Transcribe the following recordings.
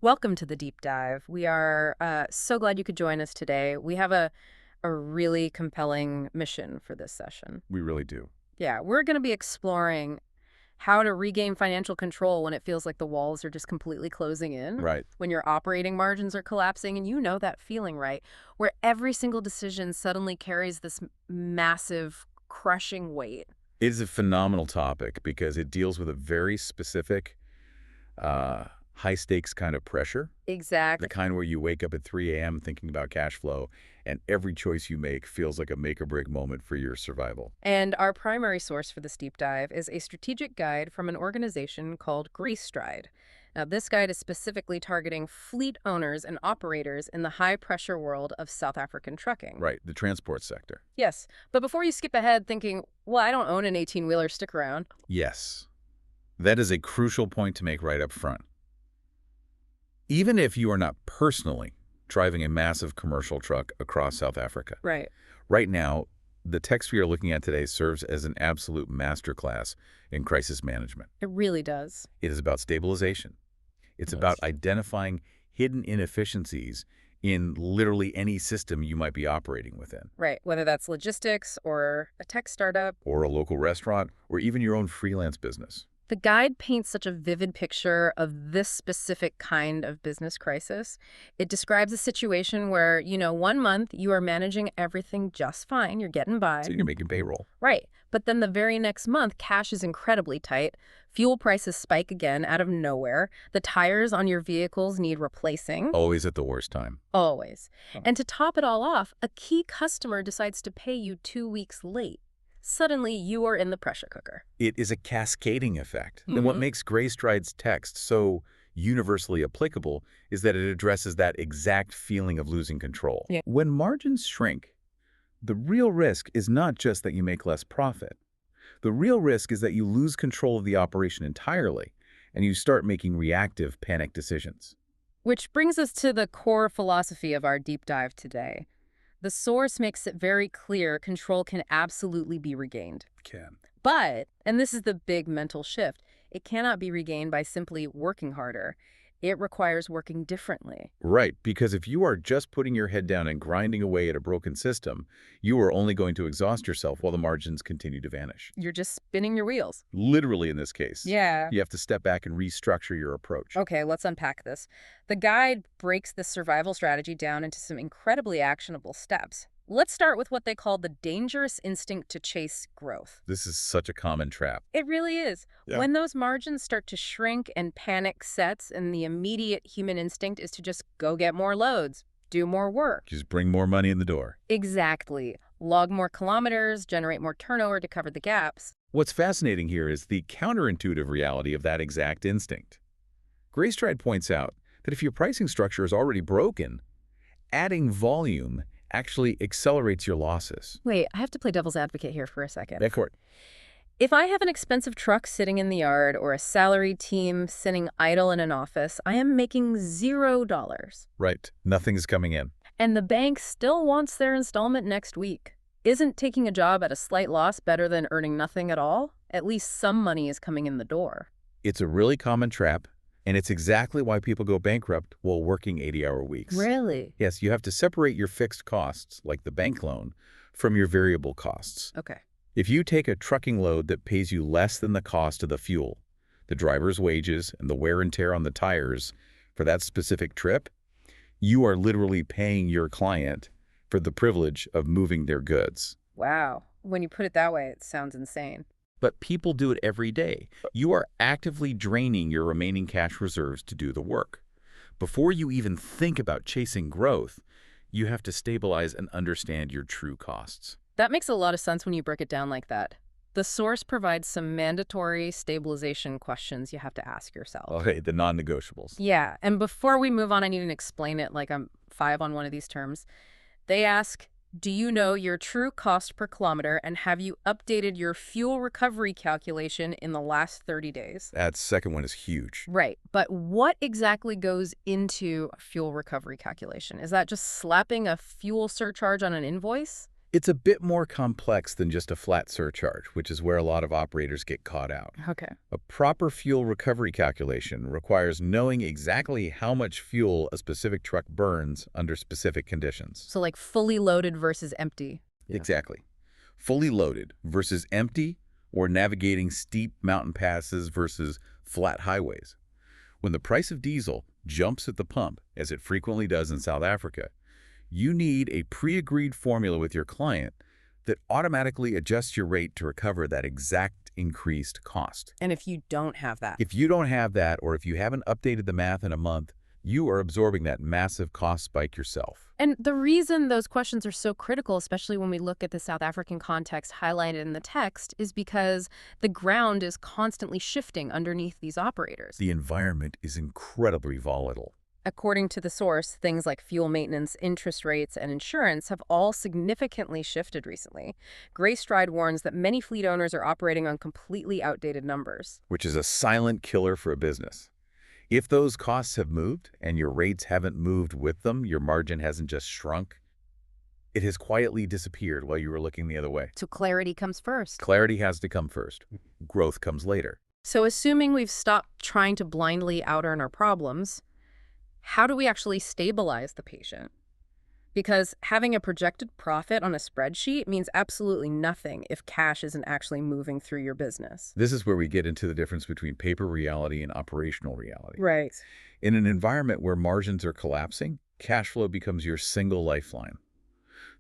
Welcome to the deep dive. We are so glad you could join us today. We have a really compelling mission for this session. We really do. Yeah, we're going to be exploring how to regain financial control when it feels like the walls are just completely closing in, Right. when your operating margins are collapsing, and you know that feeling, right? Where every single decision suddenly carries this massive, crushing weight. It is a phenomenal topic because it deals with a very specific, high-stakes kind of pressure, the Exactly. kind where you wake up at 3 a.m. thinking about cash flow, and every choice you make feels like a make-or-break moment for your survival. And our primary source for this deep dive is a strategic guide from an organization called Greystride. Now, this guide is specifically targeting fleet owners and operators in the high-pressure world of South African trucking. Right, the transport sector. Yes, but before you skip ahead thinking, well, I don't own an 18-wheeler, stick around. Yes, that is a crucial point to make right up front. Even if you are not personally driving a massive commercial truck across South Africa, Right. right now, the text we are looking at today serves as an absolute masterclass in crisis management. It really does. It is about stabilization. It's about identifying hidden inefficiencies in literally any system you might be operating within, Right, whether that's logistics or a tech startup. or a local restaurant, or even your own freelance business. The guide paints such a vivid picture of this specific kind of business crisis. It describes a situation where, one month you are managing everything just fine, you're getting by. So you're making payroll. Right. But then the very next month, cash is incredibly tight. Fuel prices spike again out of nowhere. The tires on your vehicles need replacing. Always at the worst time. Always. Oh. And to top it all off, a key customer decides to pay you 2 weeks late. Suddenly, you are in the pressure cooker. It is a cascading effect. And what makes Greystride's text so universally applicable is that it addresses that exact feeling of losing control. Yeah. When margins shrink, the real risk is not just that you make less profit. The real risk is that you lose control of the operation entirely, and you start making reactive, panic decisions. Which brings us to the core philosophy of our deep dive today. The source makes it very clear control can absolutely be regained. Can. But, and this is the big mental shift, it cannot be regained by simply working harder. It requires working differently. Right, because if you are just putting your head down and grinding away at a broken system, you are only going to exhaust yourself while the margins continue to vanish. You're just spinning your wheels. Literally in this case. Yeah. You have to step back and restructure your approach. Okay, let's unpack this. The guide breaks this survival strategy down into some incredibly actionable steps. Let's start with what they call the dangerous instinct to chase growth. This is such a common trap. It really is. Yeah. When those margins start to shrink and panic sets, and the immediate human instinct is to just go get more loads, do more work. Just bring more money in the door. Exactly. Log more kilometers, generate more turnover to cover the gaps. What's fascinating here is the counterintuitive reality of that exact instinct. Greystride points out that if your pricing structure is already broken, adding volume actually accelerates your losses. Wait, I have to play devil's advocate here for a second. Backcourt. If I have an expensive truck sitting in the yard or a salaried team sitting idle in an office, I am making $0. Right. Nothing's coming in. And the bank still wants their installment next week. Isn't taking a job at a slight loss better than earning nothing at all? At least some money is coming in the door. It's a really common trap, and it's exactly why people go bankrupt while working 80-hour weeks. Really? Yes, you have to separate your fixed costs, like the bank loan, from your variable costs. Okay. If you take a trucking load that pays you less than the cost of the fuel, the driver's wages, and the wear and tear on the tires for that specific trip, you are literally paying your client for the privilege of moving their goods. Wow. When you put it that way, it sounds insane. But people do it every day. You are actively draining your remaining cash reserves to do the work. Before you even think about chasing growth, you have to stabilize and understand your true costs. That makes a lot of sense when you break it down like that. The source provides some mandatory stabilization questions you have to ask yourself. Okay, the non-negotiables. Yeah, and before we move on, I need to explain it like I'm 5 on one of these terms. They ask, do you know your true cost per kilometer, and have you updated your fuel recovery calculation in the last 30 days? That second one is huge. Right, but what exactly goes into a fuel recovery calculation? Is that just slapping a fuel surcharge on an invoice? It's a bit more complex than just a flat surcharge, which is where a lot of operators get caught out. Okay. A proper fuel recovery calculation requires knowing exactly how much fuel a specific truck burns under specific conditions. So like fully loaded versus empty. Yeah. Exactly. Fully loaded versus empty, or navigating steep mountain passes versus flat highways. When the price of diesel jumps at the pump, as it frequently does in South Africa, you need a pre-agreed formula with your client that automatically adjusts your rate to recover that exact increased cost. And if you don't have that? If you don't have that, or if you haven't updated the math in a month, you are absorbing that massive cost spike yourself. And the reason those questions are so critical, especially when we look at the South African context highlighted in the text, is because the ground is constantly shifting underneath these operators. The environment is incredibly volatile. According to the source, things like fuel maintenance, interest rates, and insurance have all significantly shifted recently. Greystride warns that many fleet owners are operating on completely outdated numbers. Which is a silent killer for a business. If those costs have moved and your rates haven't moved with them, your margin hasn't just shrunk. It has quietly disappeared while you were looking the other way. So clarity comes first. Clarity has to come first. Growth comes later. So assuming we've stopped trying to blindly out-earn our problems, how do we actually stabilize the patient? Because having a projected profit on a spreadsheet means absolutely nothing if cash isn't actually moving through your business. This is where we get into the difference between paper reality and operational reality. Right. In an environment where margins are collapsing, cash flow becomes your single lifeline.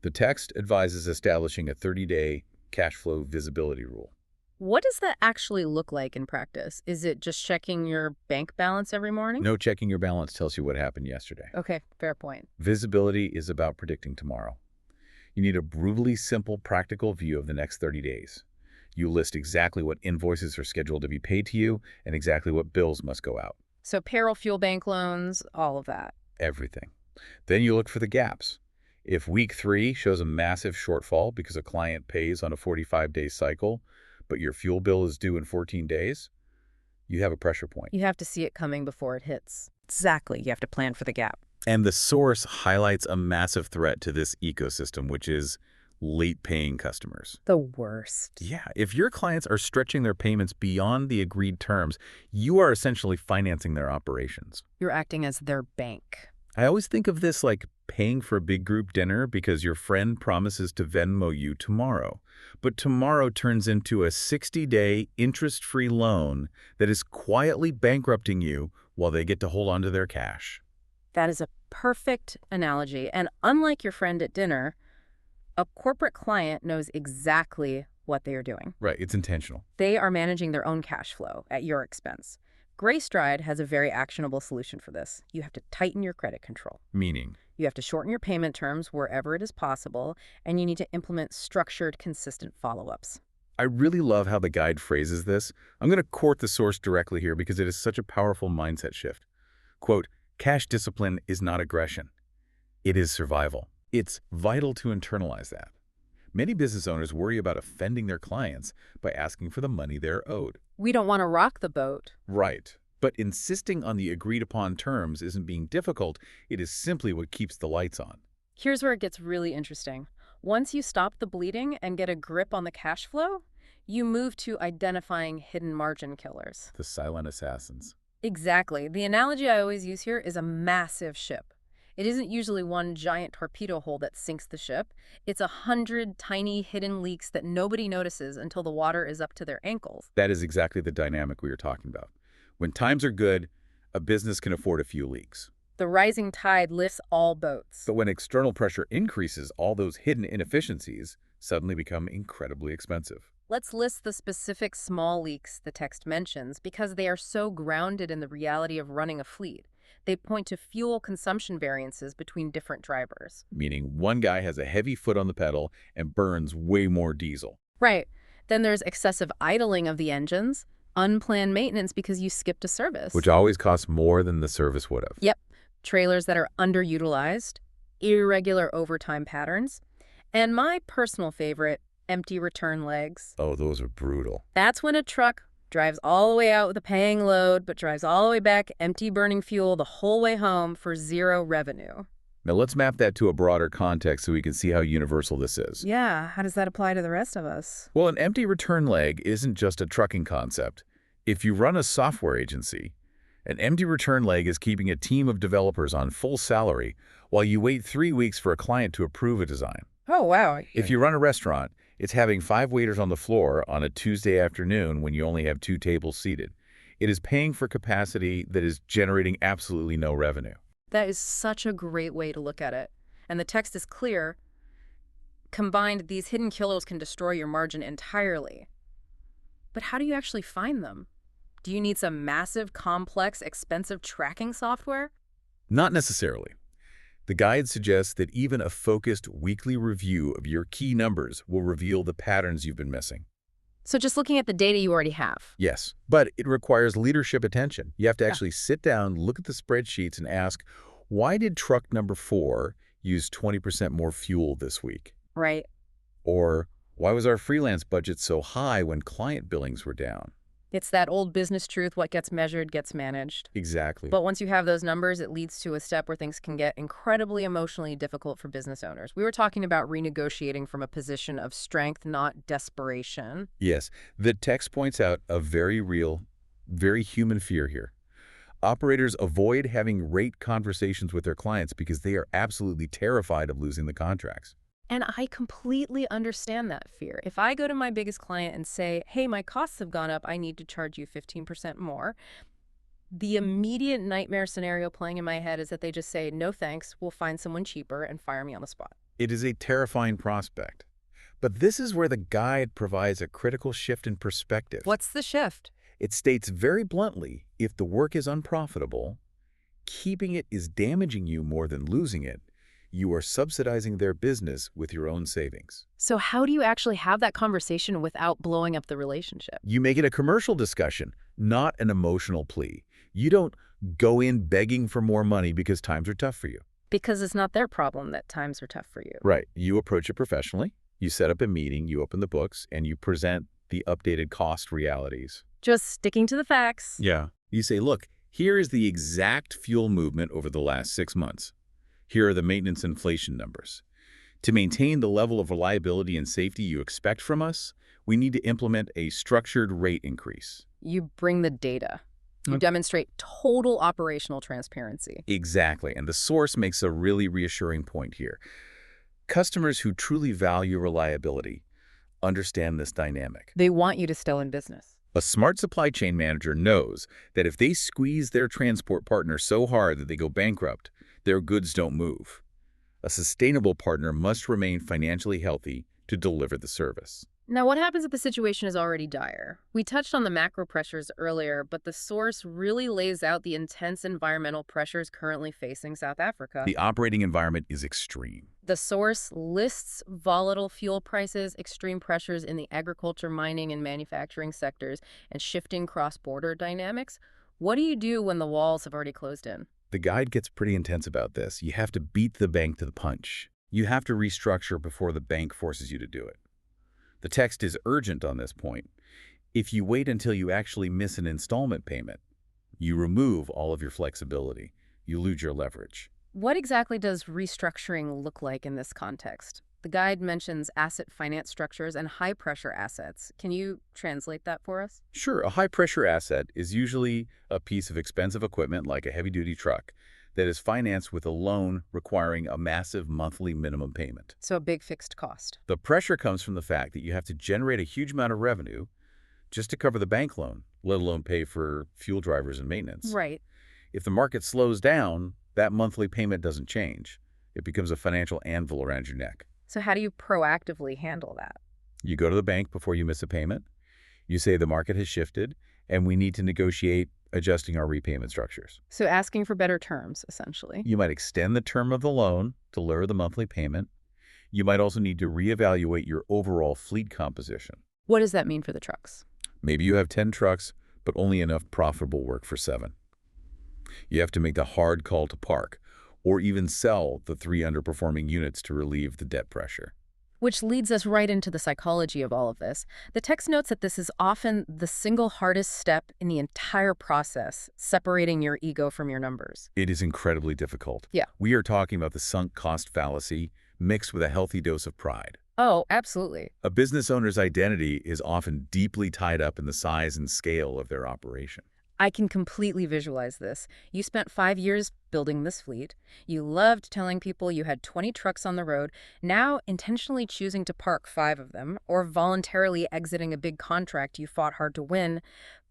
The text advises establishing a 30-day cash flow visibility rule. What does that actually look like in practice? Is it just checking your bank balance every morning? No checking your balance tells you what happened yesterday. Okay, fair point. Visibility is about predicting tomorrow. You need a brutally simple, practical view of the next 30 days. You list exactly what invoices are scheduled to be paid to you and exactly what bills must go out. So payroll, fuel, bank loans, all of that. Everything. Then you look for the gaps. If week 3 shows a massive shortfall because a client pays on a 45-day cycle, but your fuel bill is due in 14 days, you have a pressure point. You have to see it coming before it hits. Exactly. You have to plan for the gap. And the source highlights a massive threat to this ecosystem, which is late-paying customers. The worst. Yeah, if your clients are stretching their payments beyond the agreed terms, you are essentially financing their operations. You're acting as their bank. I always think of this like paying for a big group dinner because your friend promises to Venmo you tomorrow. But tomorrow turns into a 60-day interest-free loan that is quietly bankrupting you while they get to hold on to their cash. That is a perfect analogy. And unlike your friend at dinner, a corporate client knows exactly what they are doing. Right, it's intentional. They are managing their own cash flow at your expense. Greystride has a very actionable solution for this. You have to tighten your credit control. Meaning? You have to shorten your payment terms wherever it is possible, and you need to implement structured, consistent follow-ups. I really love how the guide phrases this. I'm going to quote the source directly here because it is such a powerful mindset shift. Quote, "Cash discipline is not aggression. It is survival." It's vital to internalize that. Many business owners worry about offending their clients by asking for the money they're owed. We don't want to rock the boat. Right. But insisting on the agreed-upon terms isn't being difficult. It is simply what keeps the lights on. Here's where it gets really interesting. Once you stop the bleeding and get a grip on the cash flow, you move to identifying hidden margin killers. The silent assassins. Exactly. The analogy I always use here is a massive ship. It isn't usually one giant torpedo hole that sinks the ship. It's 100 tiny hidden leaks that nobody notices until the water is up to their ankles. That is exactly the dynamic we were talking about. When times are good, a business can afford a few leaks. The rising tide lifts all boats. But when external pressure increases, all those hidden inefficiencies suddenly become incredibly expensive. Let's list the specific small leaks the text mentions because they are so grounded in the reality of running a fleet. They point to fuel consumption variances between different drivers. Meaning one guy has a heavy foot on the pedal and burns way more diesel. Right. Then there's excessive idling of the engines, unplanned maintenance because you skipped a service. Which always costs more than the service would have. Yep. Trailers that are underutilized, irregular overtime patterns, and my personal favorite, empty return legs. Oh, those are brutal. That's when a truck drives all the way out with a paying load, but drives all the way back empty, burning fuel the whole way home for zero revenue. Now let's map that to a broader context so we can see how universal this is. Yeah, how does that apply to the rest of us? Well, an empty return leg isn't just a trucking concept. If you run a software agency, an empty return leg is keeping a team of developers on full salary while you wait 3 weeks for a client to approve a design. Oh, wow. If you run a restaurant, it's having 5 waiters on the floor on a Tuesday afternoon when you only have 2 tables seated. It is paying for capacity that is generating absolutely no revenue. That is such a great way to look at it. And the text is clear. Combined, these hidden killers can destroy your margin entirely. But how do you actually find them? Do you need some massive, complex, expensive tracking software? Not necessarily. The guide suggests that even a focused weekly review of your key numbers will reveal the patterns you've been missing. So just looking at the data you already have. Yes, but it requires leadership attention. You have to actually sit down, look at the spreadsheets, and ask, why did truck number 4 use 20% more fuel this week? Right. Or why was our freelance budget so high when client billings were down? It's that old business truth, what gets measured gets managed. Exactly. But once you have those numbers, it leads to a step where things can get incredibly emotionally difficult for business owners. We were talking about renegotiating from a position of strength, not desperation. Yes, the text points out a very real, very human fear here. Operators avoid having rate conversations with their clients because they are absolutely terrified of losing the contracts. And I completely understand that fear. If I go to my biggest client and say, hey, my costs have gone up, I need to charge you 15% more, the immediate nightmare scenario playing in my head is that they just say, no thanks, we'll find someone cheaper and fire me on the spot. It is a terrifying prospect. But this is where the guide provides a critical shift in perspective. What's the shift? It states very bluntly, if the work is unprofitable, keeping it is damaging you more than losing it. You are subsidizing their business with your own savings. So how do you actually have that conversation without blowing up the relationship? You make it a commercial discussion, not an emotional plea. You don't go in begging for more money because times are tough for you. Because it's not their problem that times are tough for you. Right. You approach it professionally. You set up a meeting, you open the books, and you present the updated cost realities. Just sticking to the facts. Yeah. You say, look, here is the exact fuel movement over the last 6 months. Here are the maintenance inflation numbers. To maintain the level of reliability and safety you expect from us, we need to implement a structured rate increase. You bring the data. You demonstrate total operational transparency. Exactly, and the source makes a really reassuring point here. Customers who truly value reliability understand this dynamic. They want you to stay in business. A smart supply chain manager knows that if they squeeze their transport partner so hard that they go bankrupt, their goods don't move. A sustainable partner must remain financially healthy to deliver the service. Now, what happens if the situation is already dire? We touched on the macro pressures earlier, but the source really lays out the intense environmental pressures currently facing South Africa. The operating environment is extreme. The source lists volatile fuel prices, extreme pressures in the agriculture, mining, and manufacturing sectors, and shifting cross-border dynamics. What do you do when the walls have already closed in? The guide gets pretty intense about this. You have to beat the bank to the punch. You have to restructure before the bank forces you to do it. The text is urgent on this point. If you wait until you actually miss an installment payment, you remove all of your flexibility. You lose your leverage. What exactly does restructuring look like in this context? The guide mentions asset finance structures and high-pressure assets. Can you translate that for us? Sure, a high-pressure asset is usually a piece of expensive equipment like a heavy-duty truck that is financed with a loan requiring a massive monthly minimum payment. So a big fixed cost. The pressure comes from the fact that you have to generate a huge amount of revenue just to cover the bank loan, let alone pay for fuel drivers and maintenance. Right. If the market slows down, that monthly payment doesn't change. It becomes a financial anvil around your neck. So how do you proactively handle that? You go to the bank before you miss a payment. You say the market has shifted and we need to negotiate adjusting our repayment structures. So asking for better terms, essentially. You might extend the term of the loan to lower the monthly payment. You might also need to reevaluate your overall fleet composition. What does that mean for the trucks? Maybe you have 10 trucks, but only enough profitable work for 7. You have to make the hard call to park, or even sell the 3 underperforming units to relieve the debt pressure. Which leads us right into the psychology of all of this. The text notes that this is often the single hardest step in the entire process, separating your ego from your numbers. It is incredibly difficult. Yeah. We are talking about the sunk cost fallacy mixed with a healthy dose of pride. Oh, absolutely. A business owner's identity is often deeply tied up in the size and scale of their operation. I can completely visualize this. You spent 5 years building this fleet. You loved telling people you had 20 trucks on the road. Now, intentionally choosing to park 5 of them or voluntarily exiting a big contract you fought hard to win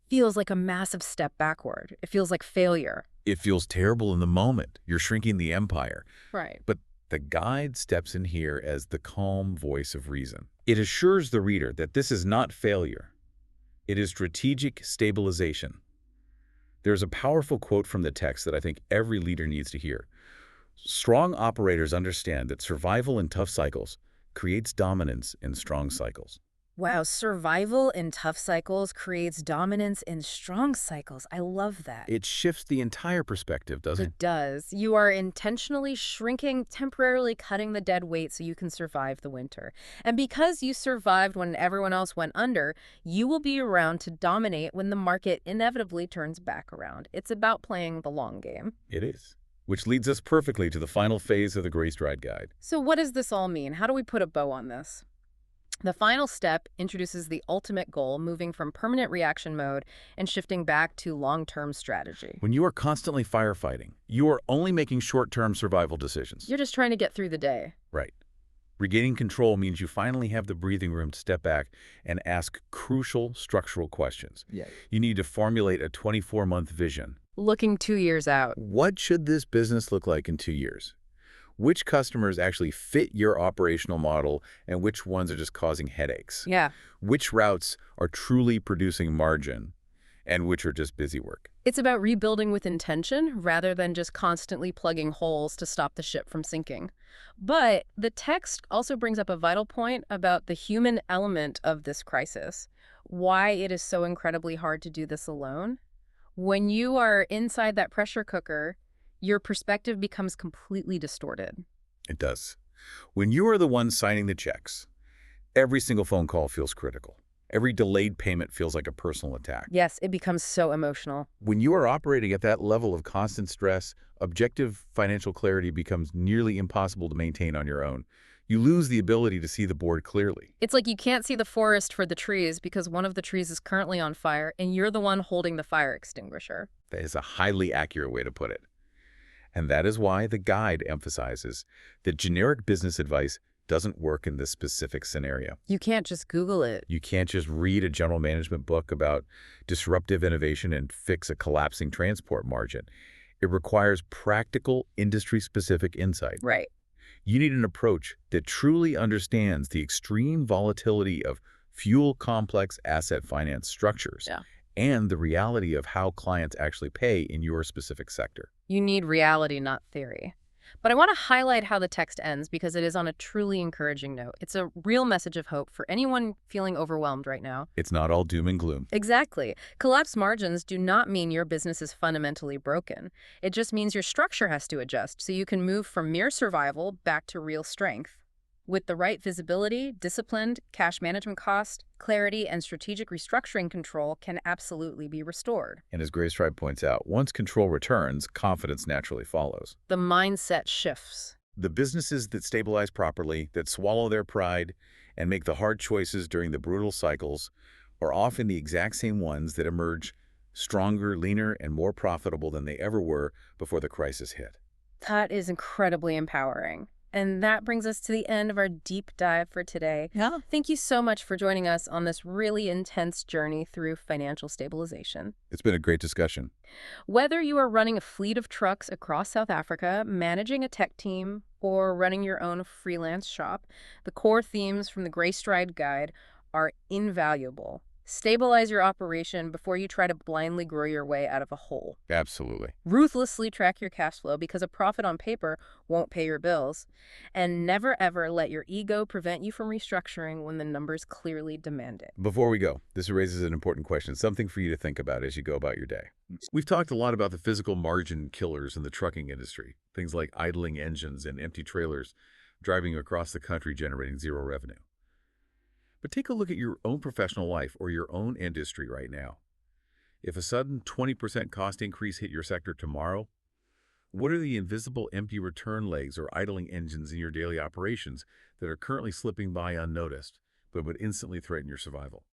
feels like a massive step backward. It feels like failure. It feels terrible in the moment. You're shrinking the empire. Right. But the guide steps in here as the calm voice of reason. It assures the reader that this is not failure. It is strategic stabilization. There's a powerful quote from the text that I think every leader needs to hear. Strong operators understand that survival in tough cycles creates dominance in strong cycles. Wow, survival in tough cycles creates dominance in strong cycles. I love that. It shifts the entire perspective, doesn't it? It does. You are intentionally shrinking, temporarily cutting the dead weight so you can survive the winter. And because you survived when everyone else went under, you will be around to dominate when the market inevitably turns back around. It's about playing the long game. It is. Which leads us perfectly to the final phase of the Greystride Guide. So what does this all mean? How do we put a bow on this? The final step introduces the ultimate goal, moving from permanent reaction mode and shifting back to long-term strategy. When you are constantly firefighting, you are only making short-term survival decisions. You're just trying to get through the day. Right. Regaining control means you finally have the breathing room to step back and ask crucial structural questions. Yeah. You need to formulate a 24-month vision. Looking 2 years out. What should this business look like in 2 years? Which customers actually fit your operational model and which ones are just causing headaches? Yeah. Which routes are truly producing margin and which are just busy work? It's about rebuilding with intention rather than just constantly plugging holes to stop the ship from sinking. But the text also brings up a vital point about the human element of this crisis, why it is so incredibly hard to do this alone. When you are inside that pressure cooker, your perspective becomes completely distorted. It does. When you are the one signing the checks, every single phone call feels critical. Every delayed payment feels like a personal attack. Yes, it becomes so emotional. When you are operating at that level of constant stress, objective financial clarity becomes nearly impossible to maintain on your own. You lose the ability to see the board clearly. It's like you can't see the forest for the trees because one of the trees is currently on fire and you're the one holding the fire extinguisher. That is a highly accurate way to put it. And that is why the guide emphasizes that generic business advice doesn't work in this specific scenario. You can't just Google it. You can't just read a general management book about disruptive innovation and fix a collapsing transport margin. It requires practical, industry-specific insight. Right. You need an approach that truly understands the extreme volatility of fuel-complex asset finance structures. Yeah. And the reality of how clients actually pay in your specific sector. You need reality, not theory. But I want to highlight how the text ends because it is on a truly encouraging note. It's a real message of hope for anyone feeling overwhelmed right now. It's not all doom and gloom. Exactly. Collapsed margins do not mean your business is fundamentally broken. It just means your structure has to adjust so you can move from mere survival back to real strength. With the right visibility, disciplined cash management cost, clarity, and strategic restructuring control can absolutely be restored. And as Greystride points out, once control returns, confidence naturally follows. The mindset shifts. The businesses that stabilize properly, that swallow their pride, and make the hard choices during the brutal cycles are often the exact same ones that emerge stronger, leaner, and more profitable than they ever were before the crisis hit. That is incredibly empowering. And that brings us to the end of our deep dive for today. Yeah. Thank you so much for joining us on this really intense journey through financial stabilization. It's been a great discussion. Whether you are running a fleet of trucks across South Africa, managing a tech team, or running your own freelance shop, the core themes from the Greystride Guide are invaluable. Stabilize your operation before you try to blindly grow your way out of a hole. Absolutely. Ruthlessly track your cash flow because a profit on paper won't pay your bills. And never ever let your ego prevent you from restructuring when the numbers clearly demand it. Before we go, this raises an important question, something for you to think about as you go about your day. We've talked a lot about the physical margin killers in the trucking industry, things like idling engines and empty trailers. driving across the country generating zero revenue. But take a look at your own professional life or your own industry right now. If a sudden 20% cost increase hit your sector tomorrow, what are the invisible empty return legs or idling engines in your daily operations that are currently slipping by unnoticed, but would instantly threaten your survival?